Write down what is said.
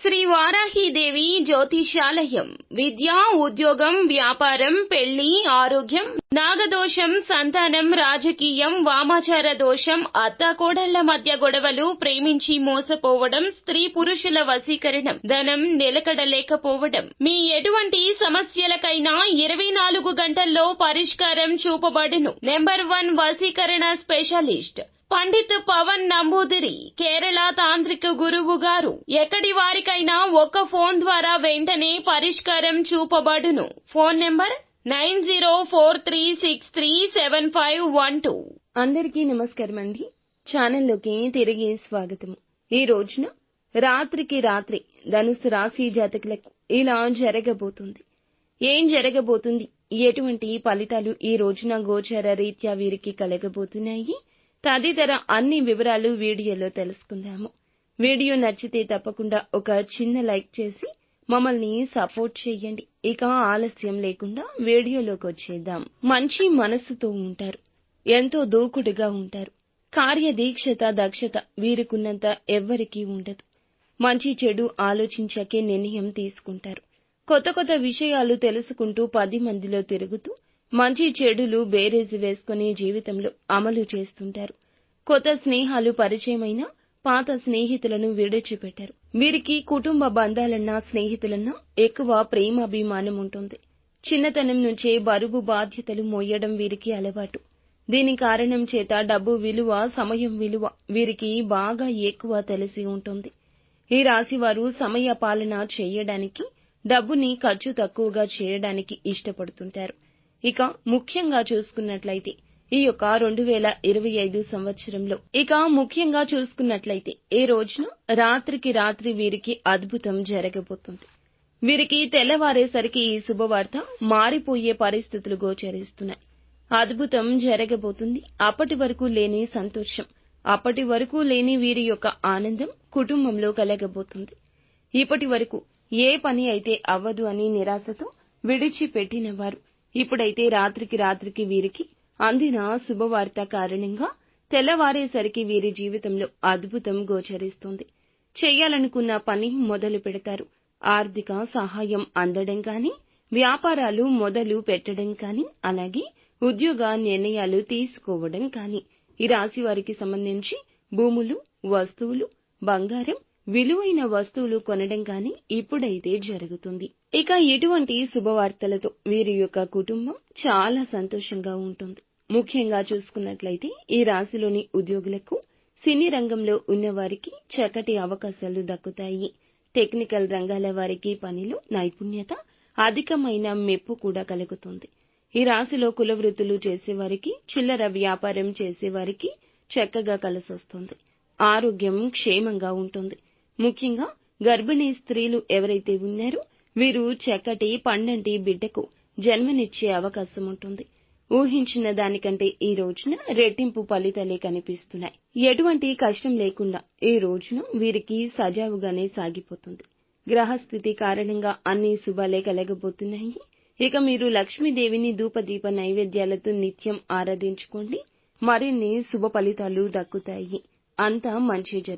శ్రీ వారాహీదేవి జ్యోతిషాలయం. విద్య, ఉద్యోగం, వ్యాపారం, పెళ్లి, ఆరోగ్యం, నాగదోషం, సంతానం, రాజకీయం, వామాచార దోషం, అత్తాకోడళ్ల మధ్య గొడవలు, ప్రేమించి మోసపోవడం, స్త్రీ పురుషుల వశీకరణం, ధనం నిలకడలేకపోవడం, మీ ఎటువంటి సమస్యలకైనా 24 గంటల్లో పరిష్కారం చూపబడును. నెంబర్ 1 వశీకరణ స్పెషలిస్ట్ పండిత్ పవన్ నంబూదిరి, కేరళ తాంత్రిక గురువు గారు. ఎక్కడి వారికైనా ఒక్క ఫోన్ ద్వారా వెంటనే పరిష్కారం చూపబడును. Phone number 9043637512. అందరికీ నమస్కారం అండి. ఛానల్లోకి తిరిగి స్వాగతము. ఈ రోజున రాత్రికి రాత్రి ధనుసు రాశి జాతకులకు ఇలా జరగబోతుంది. ఏం జరగబోతుంది, ఎటువంటి ఫలితాలు ఈ రోజున గోచార రీత్యా వీరికి కలగబోతున్నాయి, తదితర అన్ని వివరాలు వీడియోలో తెలుసుకుందాము. వీడియో నచ్చితే తప్పకుండా ఒక చిన్న లైక్ చేసి మమ్మల్ని సపోర్ట్ చేయండి. ఇక ఆలస్యం లేకుండా వీడియోలోకి వచ్చేద్దాం. మంచి మనస్సుతో ఉంటారు, ఎంతో దూకుడుగా ఉంటారు. కార్యదీక్షత, దక్షత వీరికున్నంత ఎవ్వరికీ ఉండదు. మంచి చెడు ఆలోచించాకే నిర్ణయం తీసుకుంటారు. కొత్త కొత్త విషయాలు తెలుసుకుంటూ 10 మందిలో తిరుగుతూ మంచి చెడులు బేరేజు వేసుకుని జీవితంలో అమలు చేస్తుంటారు. కొత్త స్నేహాలు పరిచయమైనా పాత స్నేహితులను విడిచిపెట్టారు. వీరికి కుటుంబ బంధాలన్నా స్నేహితులన్నా ఎక్కువ ప్రేమాభిమానం ఉంటుంది. చిన్నతనం నుంచే బరువు బాధ్యతలు మోయడం వీరికి అలవాటు. దీని కారణం చేత డబ్బు విలువ, సమయం విలువ వీరికి బాగా ఎక్కువ తెలిసి ఉంటుంది. ఈ రాశి వారు సమయ పాలన చేయడానికి, డబ్బుని ఖర్చు తక్కువగా చేయడానికి ఇష్టపడుతుంటారు. ఇక ముఖ్యంగా చూసుకున్నట్లయితే ఈ యొక్క 2025 సంవత్సరంలో ఈ రోజున రాత్రికి రాత్రి వీరికి అద్భుతం జరగబోతుంది. వీరికి తెల్లవారేసరికి ఈ శుభవార్త మారిపోయే పరిస్థితులు గోచరిస్తున్నాయి. అద్భుతం జరగబోతుంది. అప్పటి వరకు లేని సంతోషం, అప్పటి వరకు లేని వీరి యొక్క ఆనందం కుటుంబంలో కలగబోతుంది. ఇప్పటి వరకు ఏ పని అయితే అవ్వదు అని నిరాశతో విడిచిపెట్టిన వారు ఇప్పుడైతే రాత్రికి వీరికి అందిన శుభవార్త కారణంగా తెల్లవారేసరికి వీరి జీవితంలో అద్భుతం గోచరిస్తుంది. చేయాలనుకున్న పని మొదలు పెడతారు. ఆర్థిక సహాయం అందడం కానీ, వ్యాపారాలు మొదలు పెట్టడం కానీ, అలాగే ఉద్యోగ నిర్ణయాలు తీసుకోవడం కానీ, ఈ రాశి వారికి సంబంధించి భూములు, వస్తువులు, బంగారం, విలువైన వస్తువులు కొనడం కానీ ఇప్పుడైతే జరుగుతుంది. ఇక ఇటువంటి శుభవార్తలతో వీరి యొక్క కుటుంబం చాలా సంతోషంగా ఉంటుంది. ముఖ్యంగా చూసుకున్నట్లయితే ఈ రాశిలోని ఉద్యోగులకు, సినీ రంగంలో ఉన్నవారికి చక్కటి అవకాశాలు దక్కుతాయి. టెక్నికల్ రంగాల వారికి పనిలో నైపుణ్యత, అధికమైన మెప్పు కూడా కలుగుతుంది. ఈ రాశిలో కుల వృత్తులు చేసేవారికి, చిల్లర వ్యాపారం చేసేవారికి చక్కగా కలిసొస్తుంది. ఆరోగ్యం క్షేమంగా ఉంటుంది. ముఖ్యంగా గర్భిణీ స్త్రీలు ఎవరైతే ఉన్నారో వీరు చక్కటి పండంటి బిడ్డకు జన్మనిచ్చే అవకాశం ఉంటుంది. ఊహించిన దానికంటే ఈ రోజున రెట్టింపు ఫలితాలే కనిపిస్తున్నాయి. ఎటువంటి కష్టం లేకుండా ఈ రోజున వీరికి సజావుగానే సాగిపోతుంది. గ్రహస్థితి కారణంగా అన్ని శుభాలే కలగబోతున్నాయి. ఇక మీరు లక్ష్మీదేవిని ధూపదీప నైవేద్యాలతో నిత్యం ఆరాధించుకోండి. మరిన్ని శుభ ఫలితాలు దక్కుతాయి. అంతా మంచి జరుగుతుంది.